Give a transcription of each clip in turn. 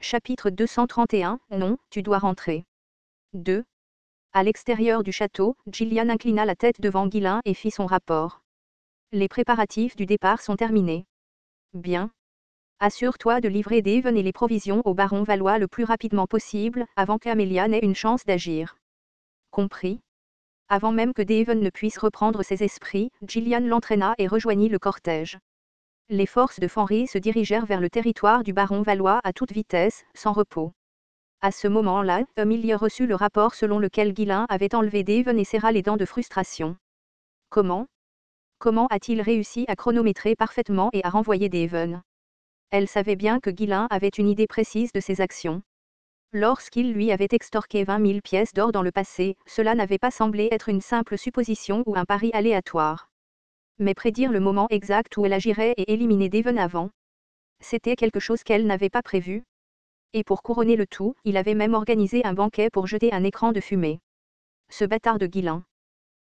Chapitre 231. Non, tu dois rentrer. 2. À l'extérieur du château, Gillian inclina la tête devant Ghislain et fit son rapport. Les préparatifs du départ sont terminés. Bien. Assure-toi de livrer Devon et les provisions au baron Valois le plus rapidement possible, avant qu'Amelia n'ait une chance d'agir. Compris. Avant même que Devon ne puisse reprendre ses esprits, Gillian l'entraîna et rejoignit le cortège. Les forces de Fenris se dirigèrent vers le territoire du baron Valois à toute vitesse, sans repos. À ce moment-là, Amelia reçut le rapport selon lequel Ghislain avait enlevé Devon et serra les dents de frustration. Comment a-t-il réussi à chronométrer parfaitement et à renvoyer Devon? Elle savait bien que Ghislain avait une idée précise de ses actions. Lorsqu'il lui avait extorqué 20 000 pièces d'or dans le passé, cela n'avait pas semblé être une simple supposition ou un pari aléatoire. Mais prédire le moment exact où elle agirait et éliminer Devon avant, c'était quelque chose qu'elle n'avait pas prévu. Et pour couronner le tout, il avait même organisé un banquet pour jeter un écran de fumée. Ce bâtard de Ghislain.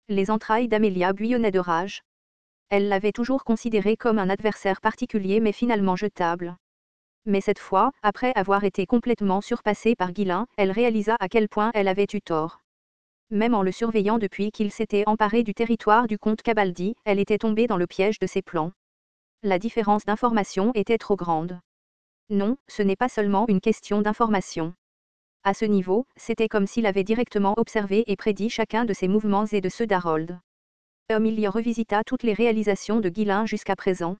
Les entrailles d'Amelia bouillonnaient de rage. Elle l'avait toujours considéré comme un adversaire particulier mais finalement jetable. Mais cette fois, après avoir été complètement surpassée par Ghislain, elle réalisa à quel point elle avait eu tort. Même en le surveillant depuis qu'il s'était emparé du territoire du comte Cabaldi, elle était tombée dans le piège de ses plans. La différence d'information était trop grande. Non, ce n'est pas seulement une question d'information. À ce niveau, c'était comme s'il avait directement observé et prédit chacun de ses mouvements et de ceux d'Harold. Il revisita toutes les réalisations de Ghislain jusqu'à présent.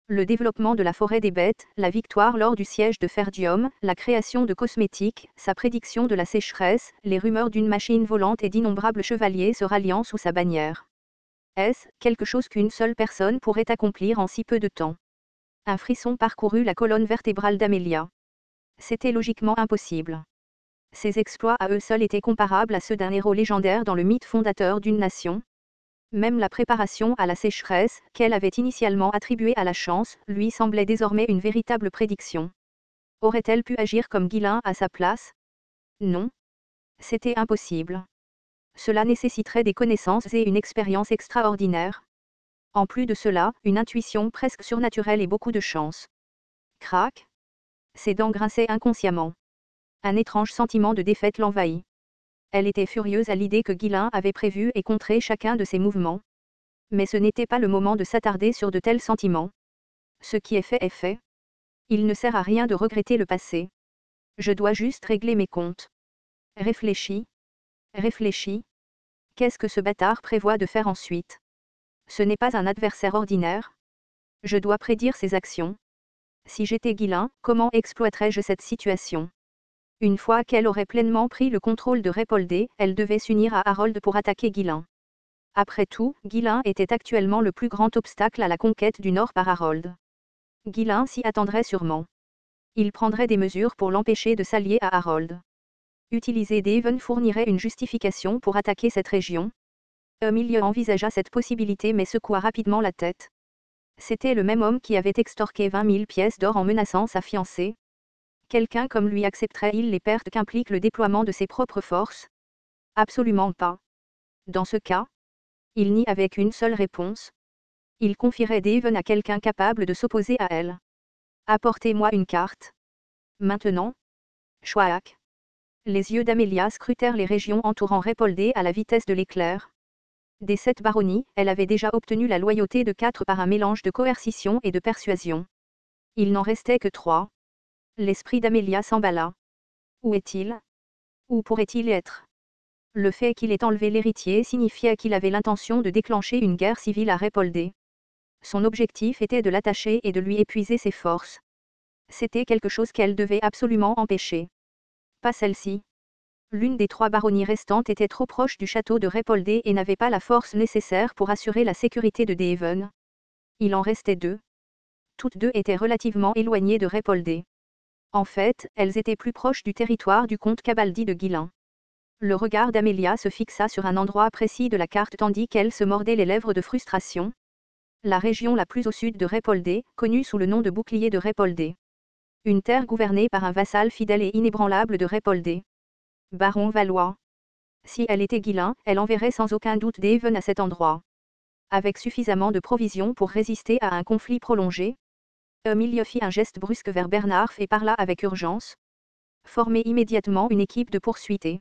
Le développement de la forêt des bêtes, la victoire lors du siège de Ferdium, la création de cosmétiques, sa prédiction de la sécheresse, les rumeurs d'une machine volante et d'innombrables chevaliers se ralliant sous sa bannière. Est-ce quelque chose qu'une seule personne pourrait accomplir en si peu de temps? Un frisson parcourut la colonne vertébrale d'Amelia. C'était logiquement impossible. Ses exploits à eux seuls étaient comparables à ceux d'un héros légendaire dans le mythe fondateur d'une nation. Même la préparation à la sécheresse, qu'elle avait initialement attribuée à la chance, lui semblait désormais une véritable prédiction. Aurait-elle pu agir comme Ghislain à sa place? Non. C'était impossible. Cela nécessiterait des connaissances et une expérience extraordinaires. En plus de cela, une intuition presque surnaturelle et beaucoup de chance. Crac. Ses dents grinçaient inconsciemment. Un étrange sentiment de défaite l'envahit. Elle était furieuse à l'idée que Ghislain avait prévu et contré chacun de ses mouvements. Mais ce n'était pas le moment de s'attarder sur de tels sentiments. Ce qui est fait est fait. Il ne sert à rien de regretter le passé. Je dois juste régler mes comptes. Réfléchis. Qu'est-ce que ce bâtard prévoit de faire ensuite? Ce n'est pas un adversaire ordinaire. Je dois prédire ses actions. Si j'étais Ghislain, comment exploiterais-je cette situation? Une fois qu'elle aurait pleinement pris le contrôle de Répoldé, elle devait s'unir à Harold pour attaquer Ghislain. Après tout, Ghislain était actuellement le plus grand obstacle à la conquête du Nord par Harold. Ghislain s'y attendrait sûrement. Il prendrait des mesures pour l'empêcher de s'allier à Harold. Utiliser Devon fournirait une justification pour attaquer cette région. Amelia envisagea cette possibilité mais secoua rapidement la tête. C'était le même homme qui avait extorqué 20 000 pièces d'or en menaçant sa fiancée. Quelqu'un comme lui accepterait-il les pertes qu'implique le déploiement de ses propres forces? Absolument pas. Dans ce cas, il n'y avait qu'une seule réponse. Il confierait Devon à quelqu'un capable de s'opposer à elle. Apportez-moi une carte. Maintenant. Chouac. Les yeux d'Amelia scrutèrent les régions entourant Répoldé à la vitesse de l'éclair. Des 7 baronnies, elle avait déjà obtenu la loyauté de 4 par un mélange de coercition et de persuasion. Il n'en restait que 3. L'esprit d'Amelia s'emballa. Où est-il? Où pourrait-il être? Le fait qu'il ait enlevé l'héritier signifiait qu'il avait l'intention de déclencher une guerre civile à Répoldé. Son objectif était de l'attacher et de lui épuiser ses forces. C'était quelque chose qu'elle devait absolument empêcher. Pas celle-ci. L'une des 3 baronnies restantes était trop proche du château de Répoldé et n'avait pas la force nécessaire pour assurer la sécurité de Devon. Il en restait 2. Toutes 2 étaient relativement éloignées de Répoldé. En fait, elles étaient plus proches du territoire du comte Cabaldi de Ghislain. Le regard d'Amelia se fixa sur un endroit précis de la carte tandis qu'elle se mordait les lèvres de frustration. La région la plus au sud de Répoldé, connue sous le nom de bouclier de Répoldé. Une terre gouvernée par un vassal fidèle et inébranlable de Répoldé. Baron Valois. Si elle était Ghislain, elle enverrait sans aucun doute Devon à cet endroit. Avec suffisamment de provisions pour résister à un conflit prolongé. Amelia fit un geste brusque vers Bernard et parla avec urgence. Formez immédiatement une équipe de poursuite et...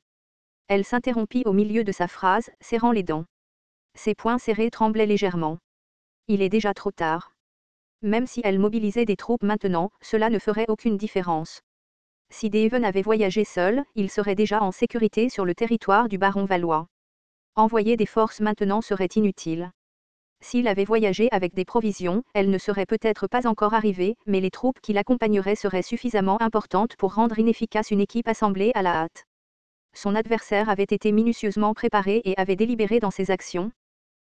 Elle s'interrompit au milieu de sa phrase, serrant les dents. Ses poings serrés tremblaient légèrement. Il est déjà trop tard. Même si elle mobilisait des troupes maintenant, cela ne ferait aucune différence. Si Deven avait voyagé seul, il serait déjà en sécurité sur le territoire du baron Valois. Envoyer des forces maintenant serait inutile. S'il avait voyagé avec des provisions, elles ne seraient peut-être pas encore arrivées, mais les troupes qui l'accompagneraient seraient suffisamment importantes pour rendre inefficace une équipe assemblée à la hâte. Son adversaire avait été minutieusement préparé et avait délibéré dans ses actions.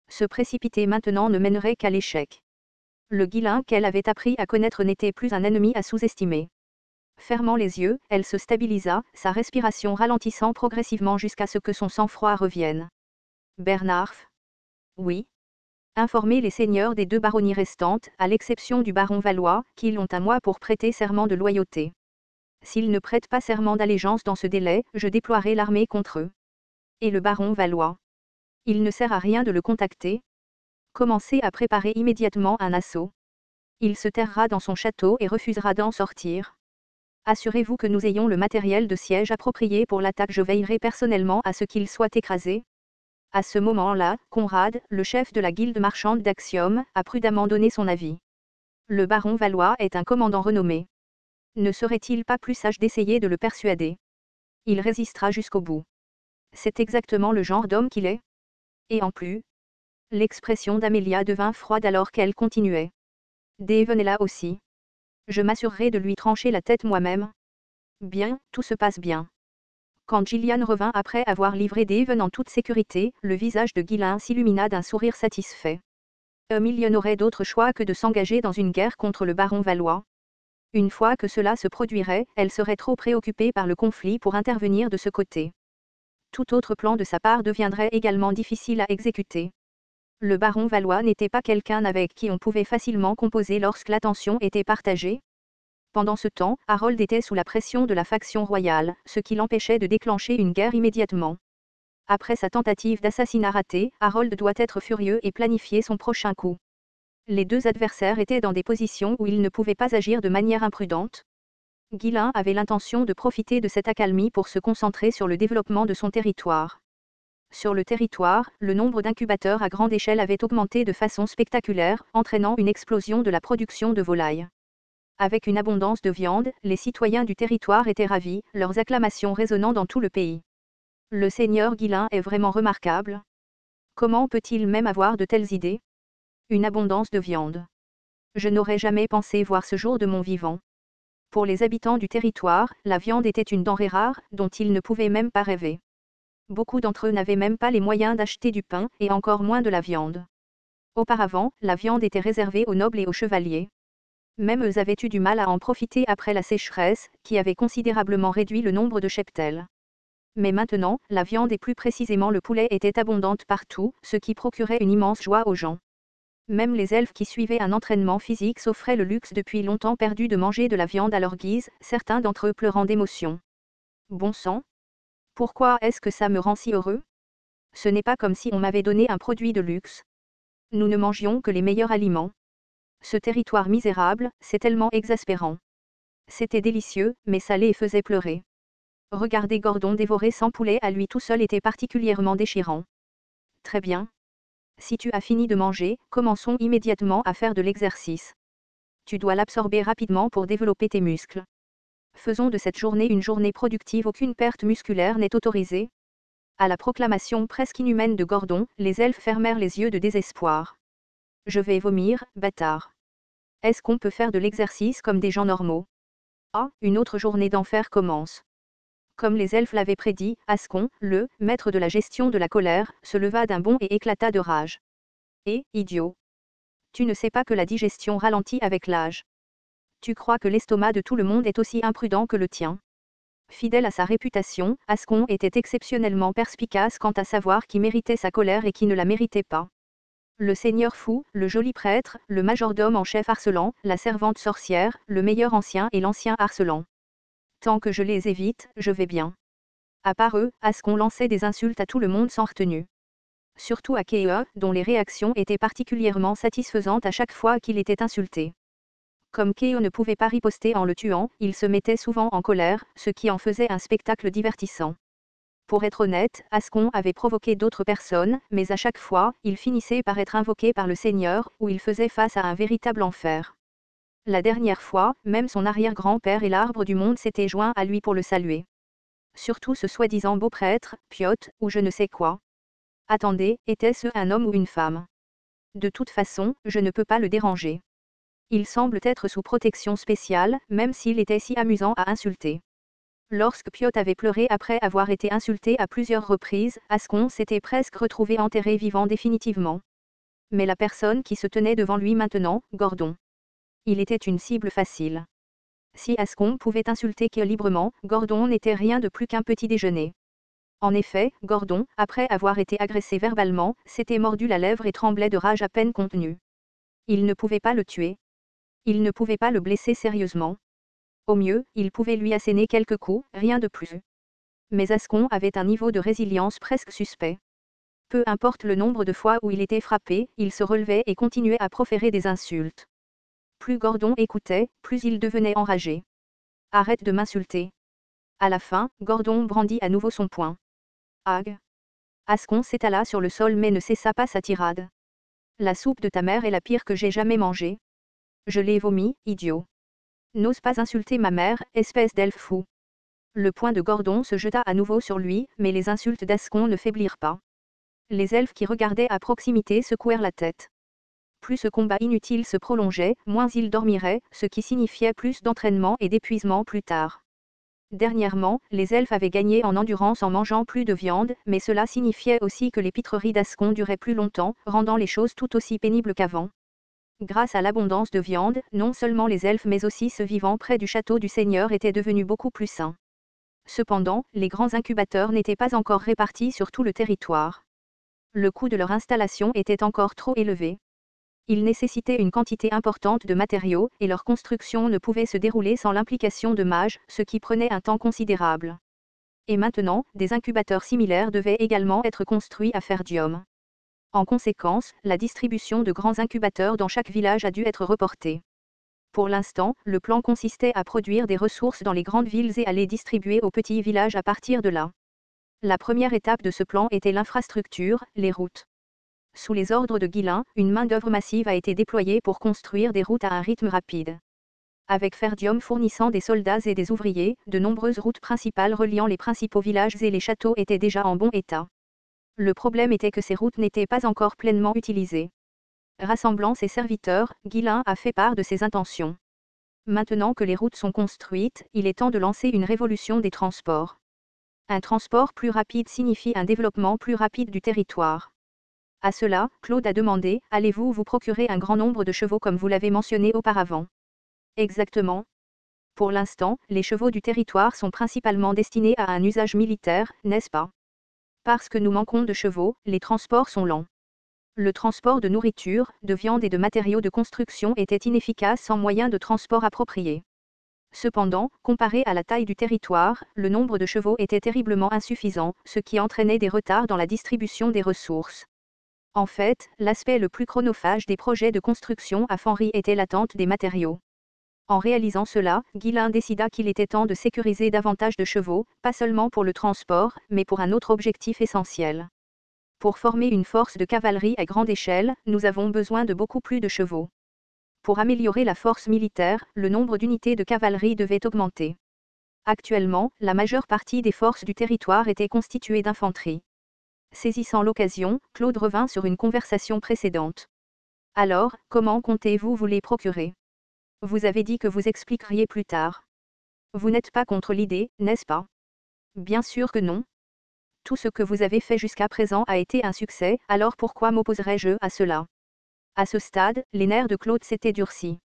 Se précipiter maintenant ne mènerait qu'à l'échec. Le Guilin qu'elle avait appris à connaître n'était plus un ennemi à sous-estimer. Fermant les yeux, elle se stabilisa, sa respiration ralentissant progressivement jusqu'à ce que son sang-froid revienne. Bernarf. Oui. Informer les seigneurs des 2 baronnies restantes, à l'exception du baron Valois, qu'ils ont un mois pour prêter serment de loyauté. S'ils ne prêtent pas serment d'allégeance dans ce délai, je déploierai l'armée contre eux. Et le baron Valois. Il ne sert à rien de le contacter. Commencez à préparer immédiatement un assaut. Il se terrera dans son château et refusera d'en sortir. Assurez-vous que nous ayons le matériel de siège approprié pour l'attaque. Je veillerai personnellement à ce qu'il soit écrasé. À ce moment-là, Conrad, le chef de la guilde marchande d'Axiom, a prudemment donné son avis. Le baron Valois est un commandant renommé. Ne serait-il pas plus sage d'essayer de le persuader? Il résistera jusqu'au bout. C'est exactement le genre d'homme qu'il est. Et en plus, l'expression d'Amélia devint froide alors qu'elle continuait. Deven est là aussi. Je m'assurerai de lui trancher la tête moi-même. Bien, tout se passe bien. Quand Gillian revint après avoir livré Deven en toute sécurité, le visage de Guilin s'illumina d'un sourire satisfait. Il y n'aurait d'autre choix que de s'engager dans une guerre contre le baron Valois. Une fois que cela se produirait, elle serait trop préoccupée par le conflit pour intervenir de ce côté. Tout autre plan de sa part deviendrait également difficile à exécuter. Le baron Valois n'était pas quelqu'un avec qui on pouvait facilement composer lorsque l'attention était partagée. Pendant ce temps, Harold était sous la pression de la faction royale, ce qui l'empêchait de déclencher une guerre immédiatement. Après sa tentative d'assassinat ratée, Harold doit être furieux et planifier son prochain coup. Les 2 adversaires étaient dans des positions où ils ne pouvaient pas agir de manière imprudente. Guilin avait l'intention de profiter de cette accalmie pour se concentrer sur le développement de son territoire. Sur le territoire, le nombre d'incubateurs à grande échelle avait augmenté de façon spectaculaire, entraînant une explosion de la production de volailles. Avec une abondance de viande, les citoyens du territoire étaient ravis, leurs acclamations résonnant dans tout le pays. Le seigneur Guilin est vraiment remarquable. Comment peut-il même avoir de telles idées? Une abondance de viande. Je n'aurais jamais pensé voir ce jour de mon vivant. Pour les habitants du territoire, la viande était une denrée rare, dont ils ne pouvaient même pas rêver. Beaucoup d'entre eux n'avaient même pas les moyens d'acheter du pain, et encore moins de la viande. Auparavant, la viande était réservée aux nobles et aux chevaliers. Même eux avaient eu du mal à en profiter après la sécheresse, qui avait considérablement réduit le nombre de cheptels. Mais maintenant, la viande et plus précisément le poulet étaient abondantes partout, ce qui procurait une immense joie aux gens. Même les elfes qui suivaient un entraînement physique s'offraient le luxe depuis longtemps perdu de manger de la viande à leur guise, certains d'entre eux pleurant d'émotion. Bon sang! Pourquoi est-ce que ça me rend si heureux? Ce n'est pas comme si on m'avait donné un produit de luxe. Nous ne mangions que les meilleurs aliments. Ce territoire misérable, c'est tellement exaspérant. C'était délicieux, mais salé et faisait pleurer. Regarder Gordon dévorer 100 poulets à lui tout seul était particulièrement déchirant. Très bien. Si tu as fini de manger, commençons immédiatement à faire de l'exercice. Tu dois l'absorber rapidement pour développer tes muscles. Faisons de cette journée une journée productive. Aucune perte musculaire n'est autorisée. À la proclamation presque inhumaine de Gordon, les elfes fermèrent les yeux de désespoir. Je vais vomir, bâtard. Est-ce qu'on peut faire de l'exercice comme des gens normaux? Ah, une autre journée d'enfer commence. Comme les elfes l'avaient prédit, Ascon, le maître de la gestion de la colère, se leva d'un bond et éclata de rage. Idiot! Tu ne sais pas que la digestion ralentit avec l'âge. Tu crois que l'estomac de tout le monde est aussi imprudent que le tien? Fidèle à sa réputation, Ascon était exceptionnellement perspicace quant à savoir qui méritait sa colère et qui ne la méritait pas. Le seigneur fou, le joli prêtre, le majordome en chef harcelant, la servante sorcière, le meilleur ancien et l'ancien harcelant. Tant que je les évite, je vais bien. À part eux, Ascon lançait des insultes à tout le monde sans retenue. Surtout à Kea, dont les réactions étaient particulièrement satisfaisantes à chaque fois qu'il était insulté. Comme Keo ne pouvait pas riposter en le tuant, il se mettait souvent en colère, ce qui en faisait un spectacle divertissant. Pour être honnête, Ascon avait provoqué d'autres personnes, mais à chaque fois, il finissait par être invoqué par le Seigneur, où il faisait face à un véritable enfer. La dernière fois, même son arrière-grand-père et l'arbre du monde s'étaient joints à lui pour le saluer. Surtout ce soi-disant beau prêtre, Piotr, ou je ne sais quoi. Attendez, était-ce un homme ou une femme? De toute façon, je ne peux pas le déranger. Il semble être sous protection spéciale, même s'il était si amusant à insulter. Lorsque Piotr avait pleuré après avoir été insulté à plusieurs reprises, Ascon s'était presque retrouvé enterré vivant définitivement. Mais la personne qui se tenait devant lui maintenant, Gordon. Il était une cible facile. Si Ascon pouvait insulter que librement, Gordon n'était rien de plus qu'un petit déjeuner. En effet, Gordon, après avoir été agressé verbalement, s'était mordu la lèvre et tremblait de rage à peine contenue. Il ne pouvait pas le tuer. Il ne pouvait pas le blesser sérieusement. Au mieux, il pouvait lui asséner quelques coups, rien de plus. Mais Ascon avait un niveau de résilience presque suspect. Peu importe le nombre de fois où il était frappé, il se relevait et continuait à proférer des insultes. Plus Gordon écoutait, plus il devenait enragé. « Arrête de m'insulter. » À la fin, Gordon brandit à nouveau son poing. Ag. Ascon s'étala sur le sol mais ne cessa pas sa tirade. « La soupe de ta mère est la pire que j'ai jamais mangée. Je l'ai vomi, idiot. N'ose pas insulter ma mère, espèce d'elfe fou. » Le poing de Gordon se jeta à nouveau sur lui, mais les insultes d'Ascon ne faiblirent pas. Les elfes qui regardaient à proximité secouèrent la tête. Plus ce combat inutile se prolongeait, moins ils dormiraient, ce qui signifiait plus d'entraînement et d'épuisement plus tard. Dernièrement, les elfes avaient gagné en endurance en mangeant plus de viande, mais cela signifiait aussi que les pitreries d'Ascon duraient plus longtemps, rendant les choses tout aussi pénibles qu'avant. Grâce à l'abondance de viande, non seulement les elfes mais aussi ceux vivant près du château du Seigneur étaient devenus beaucoup plus sains. Cependant, les grands incubateurs n'étaient pas encore répartis sur tout le territoire. Le coût de leur installation était encore trop élevé. Ils nécessitaient une quantité importante de matériaux, et leur construction ne pouvait se dérouler sans l'implication de mages, ce qui prenait un temps considérable. Et maintenant, des incubateurs similaires devaient également être construits à Ferdium. En conséquence, la distribution de grands incubateurs dans chaque village a dû être reportée. Pour l'instant, le plan consistait à produire des ressources dans les grandes villes et à les distribuer aux petits villages à partir de là. La première étape de ce plan était l'infrastructure, les routes. Sous les ordres de Guillain, une main-d'œuvre massive a été déployée pour construire des routes à un rythme rapide. Avec Ferdium fournissant des soldats et des ouvriers, de nombreuses routes principales reliant les principaux villages et les châteaux étaient déjà en bon état. Le problème était que ces routes n'étaient pas encore pleinement utilisées. Rassemblant ses serviteurs, Guillain a fait part de ses intentions. Maintenant que les routes sont construites, il est temps de lancer une révolution des transports. Un transport plus rapide signifie un développement plus rapide du territoire. À cela, Claude a demandé, allez-vous vous procurer un grand nombre de chevaux comme vous l'avez mentionné auparavant? Exactement. Pour l'instant, les chevaux du territoire sont principalement destinés à un usage militaire, n'est-ce pas? Parce que nous manquons de chevaux, les transports sont lents. Le transport de nourriture, de viande et de matériaux de construction était inefficace sans moyen de transport approprié. Cependant, comparé à la taille du territoire, le nombre de chevaux était terriblement insuffisant, ce qui entraînait des retards dans la distribution des ressources. En fait, l'aspect le plus chronophage des projets de construction à Fanry était l'attente des matériaux. En réalisant cela, Guillain décida qu'il était temps de sécuriser davantage de chevaux, pas seulement pour le transport, mais pour un autre objectif essentiel. Pour former une force de cavalerie à grande échelle, nous avons besoin de beaucoup plus de chevaux. Pour améliorer la force militaire, le nombre d'unités de cavalerie devait augmenter. Actuellement, la majeure partie des forces du territoire était constituée d'infanterie. Saisissant l'occasion, Claude revint sur une conversation précédente. Alors, comment comptez-vous vous les procurer? Vous avez dit que vous expliqueriez plus tard. Vous n'êtes pas contre l'idée, n'est-ce pas? Bien sûr que non. Tout ce que vous avez fait jusqu'à présent a été un succès, alors pourquoi m'opposerais-je à cela? À ce stade, les nerfs de Claude s'étaient durcis.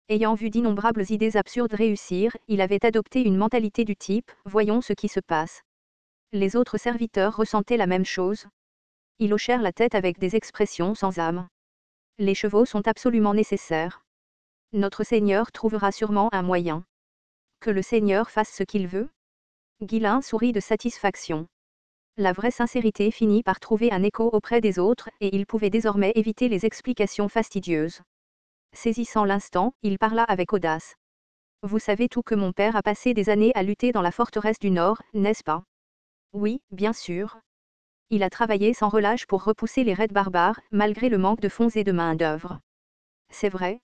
Ayant vu d'innombrables idées absurdes réussir, il avait adopté une mentalité du type « voyons ce qui se passe ». Les autres serviteurs ressentaient la même chose. Ils hochèrent la tête avec des expressions sans âme. Les chevaux sont absolument nécessaires. Notre Seigneur trouvera sûrement un moyen. Que le Seigneur fasse ce qu'il veut? Guillain sourit de satisfaction. La vraie sincérité finit par trouver un écho auprès des autres, et il pouvait désormais éviter les explications fastidieuses. Saisissant l'instant, il parla avec audace. Vous savez tout que mon père a passé des années à lutter dans la forteresse du Nord, n'est-ce pas? Oui, bien sûr. Il a travaillé sans relâche pour repousser les raids barbares, malgré le manque de fonds et de main-d'œuvre. C'est vrai.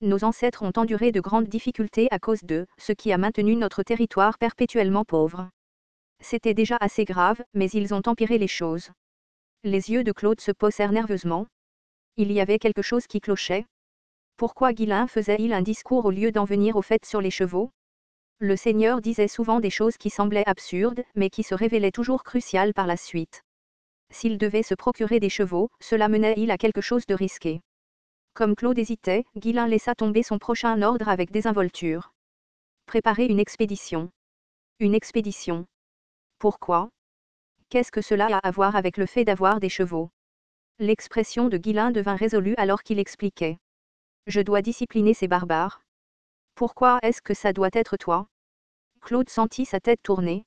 Nos ancêtres ont enduré de grandes difficultés à cause d'eux, ce qui a maintenu notre territoire perpétuellement pauvre. C'était déjà assez grave, mais ils ont empiré les choses. Les yeux de Claude se posèrent nerveusement. Il y avait quelque chose qui clochait. Pourquoi Guilain faisait-il un discours au lieu d'en venir au fait sur les chevaux? Le seigneur disait souvent des choses qui semblaient absurdes, mais qui se révélaient toujours cruciales par la suite. S'il devait se procurer des chevaux, cela menait-il à quelque chose de risqué? Comme Claude hésitait, Guilain laissa tomber son prochain ordre avec désinvolture. Préparer une expédition. Une expédition. Pourquoi? Qu'est-ce que cela a à voir avec le fait d'avoir des chevaux? L'expression de Guilain devint résolue alors qu'il expliquait. Je dois discipliner ces barbares. Pourquoi est-ce que ça doit être toi? Claude sentit sa tête tourner.